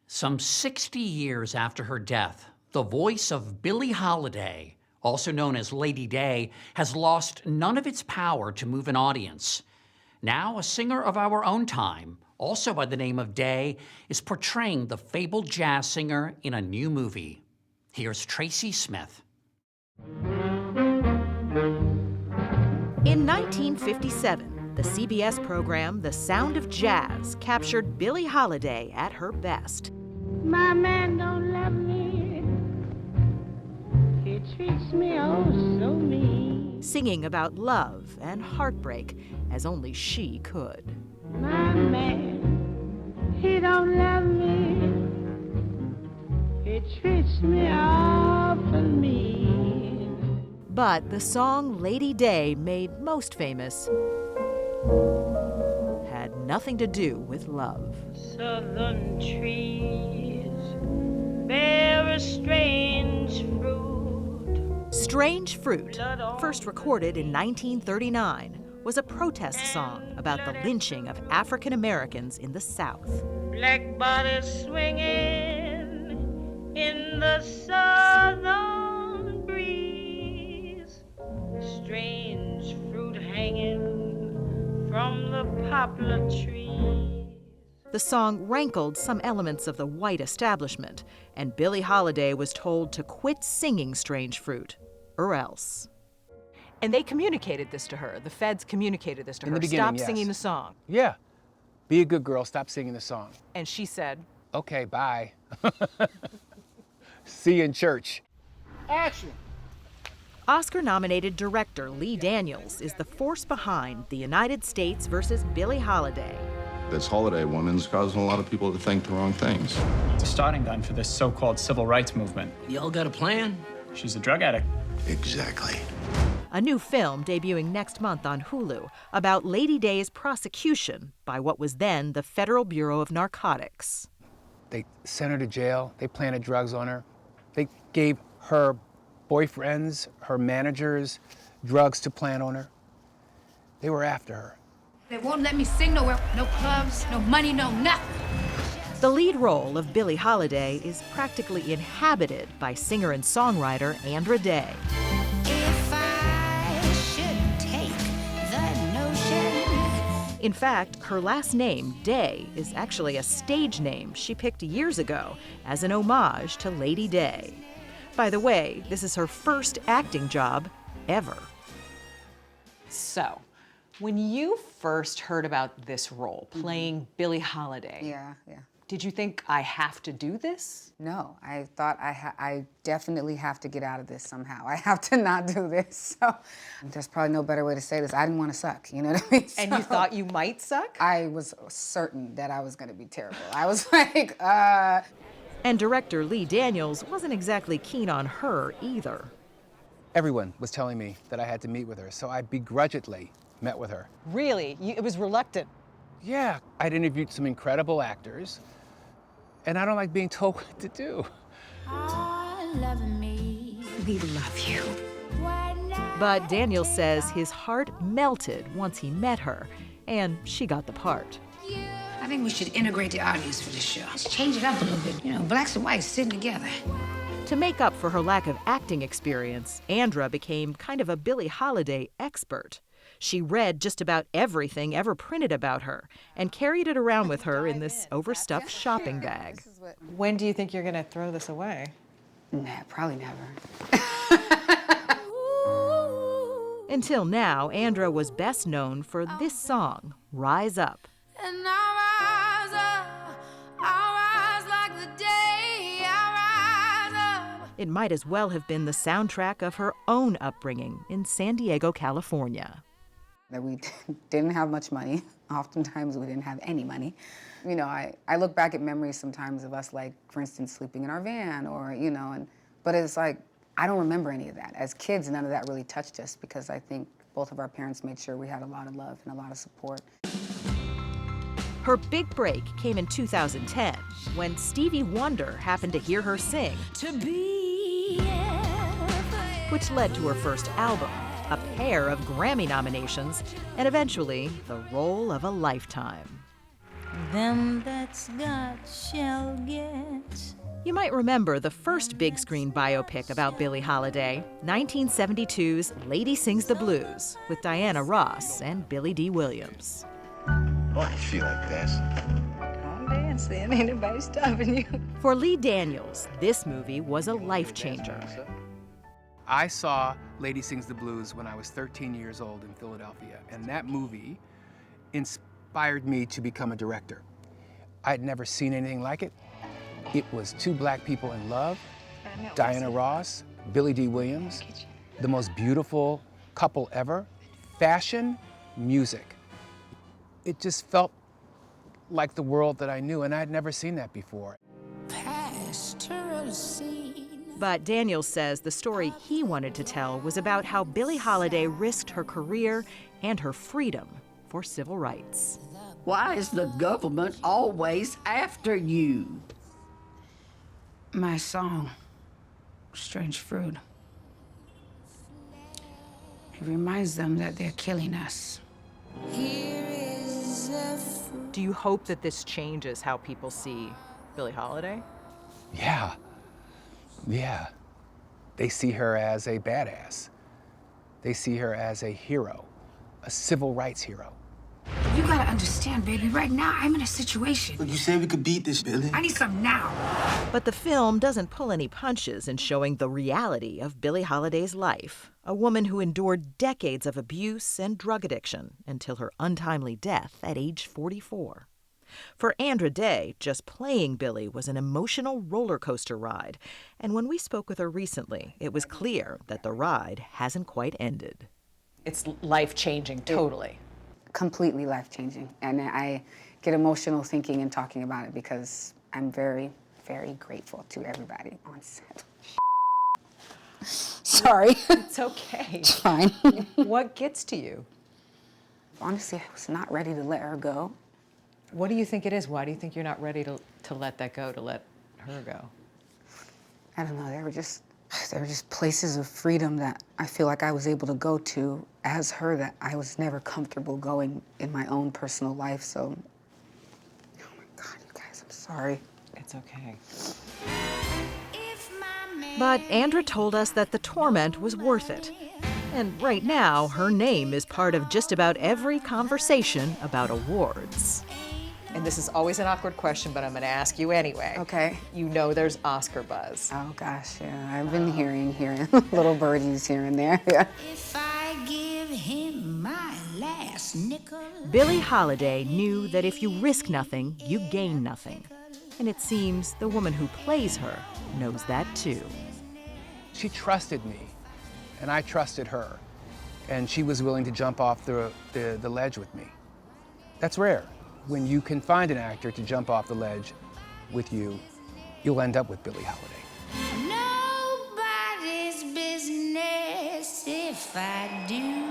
Some 60 years after her death, the voice of Billie Holiday, also known as Lady Day, has lost none of its power to move an audience. Now, a singer of our own time, also by the name of Day, is portraying the fabled jazz singer in a new movie. Here's Tracy Smith. In 1957, the CBS program The Sound of Jazz captured Billie Holiday at her best. My man don't love me. He treats me oh so mean. Singing about love and heartbreak as only she could. My man, he don't love me. He treats me awful mean. But the song Lady Day made most famous had nothing to do with love. Southern trees bear a strange fruit. Strange Fruit, first recorded in 1939, was a protest song about the lynching of African Americans in the South. Black bodies swinging in the southern breeze. Strange fruit hanging from the poplar trees. The song rankled some elements of the white establishment, and Billie Holiday was told to quit singing Strange Fruit, or else. And they communicated this to her. The feds communicated this to her. In the beginning, Stop yes. singing the song. Yeah. Be a good girl, stop singing the song. And she said, Okay, bye. See you in church. Action! Oscar-nominated director Lee Daniels is the force behind the United States versus Billie Holiday. This Holiday woman's causing a lot of people to think the wrong things. It's a starting gun for this so-called civil rights movement. Y'all got a plan? She's a drug addict. Exactly. A new film debuting next month on Hulu about Lady Day's prosecution by what was then the Federal Bureau of Narcotics. They sent her to jail. They planted drugs on her. They gave her boyfriends, her managers, drugs to plant on her. They were after her. They won't let me sing nowhere. No clubs, no money, no nothing. The lead role of Billie Holiday is practically inhabited by singer and songwriter Andra Day. If I should take the notion. In fact, her last name, Day, is actually a stage name she picked years ago as an homage to Lady Day. By the way, this is her first acting job ever. so, when you first heard about this role, playing Billie Holiday, Yeah. did you think, I have to do this? No, I thought I definitely have to get out of this somehow. I have to not do this. So there's probably no better way to say this. I didn't want to suck, you know what I mean? And you thought you might suck? I was certain that I was going to be terrible. I was like, And director Lee Daniels wasn't exactly keen on her either. Everyone was telling me that I had to meet with her, so I begrudgingly met with her. Really? It was reluctant? Yeah, I'd interviewed some incredible actors, and I don't like being told what to do. We love you. But Daniels says his heart melted once he met her, and she got the part. I think we should integrate the audience for this show. Let's change it up a little bit. You know, blacks and whites sitting together. To make up for her lack of acting experience, Andra became kind of a Billie Holiday expert. She read just about everything ever printed about her and carried it around with her in this overstuffed shopping bag. When do you think you're going to throw this away? nah, probably never. Until now, Andra was best known for this song, Rise Up. And I rise like the day I rise up. It might as well have been the soundtrack of her own upbringing in San Diego, California. That we didn't have much money. Oftentimes we didn't have any money. You know, I look back at memories sometimes of us, like, for instance, sleeping in our van or, you know, but it's like, I don't remember any of that. As kids, none of that really touched us because I think both of our parents made sure we had a lot of love and a lot of support. Her big break came in 2010 when Stevie Wonder happened to hear her sing, which led to her first album, a pair of Grammy nominations, and eventually the role of a lifetime. Them that's got shall get. You might remember the first big screen biopic about Billie Holiday, 1972's Lady Sings the Blues, with Diana Ross and Billy D. Williams. Oh, I feel like dancing. Don't dance then. Ain't nobody stopping you. For Lee Daniels, this movie was a life changer. I saw Lady Sings the Blues when I was 13 years old in Philadelphia, and that movie inspired me to become a director. I'd never seen anything like it. It was two black people in love, Diana Ross, Billy D. Williams, the most beautiful couple ever, fashion, music. It just felt like the world that I knew, and I'd never seen that before. Pastoral scene. But Daniels says the story he wanted to tell was about how Billie Holiday risked her career and her freedom for civil rights. Why is the government always after you? My song, Strange Fruit. It reminds them that they're killing us. Do you hope that this changes how people see Billie Holiday? Yeah. They see her as a badass. They see her as a hero, a civil rights hero. You gotta understand, baby, right now I'm in a situation. Look, you said we could beat this, Billy. I need something now. But the film doesn't pull any punches in showing the reality of Billie Holiday's life, a woman who endured decades of abuse and drug addiction until her untimely death at age 44. For Andra Day, just playing Billie was an emotional roller coaster ride, and when we spoke with her recently, it was clear that the ride hasn't quite ended. It's life-changing, totally. Completely life-changing. And I get emotional thinking and talking about it because I'm very, very grateful to everybody on set. Sorry. It's okay. It's fine. What gets to you? Honestly, I was not ready to let her go. What do you think it is? Why do you think you're not ready to let that go, to let her go? I don't know, there were just places of freedom that I feel like I was able to go to as her that I was never comfortable going in my own personal life, so, oh my God, you guys, I'm sorry. It's okay. But Andra told us that the torment was worth it. And right now, her name is part of just about every conversation about awards. And this is always an awkward question, but I'm going to ask you anyway. Okay. You know there's Oscar buzz. Oh gosh, yeah, I've been hearing little birdies here and there, yeah. If I give him my last nickel. Billie Holiday knew that if you risk nothing, you gain nothing. And it seems the woman who plays her knows that too. She trusted me, and I trusted her, and she was willing to jump off the ledge with me. That's rare. When you can find an actor to jump off the ledge with you, you'll end up with Billie Holiday. Nobody's business if I do.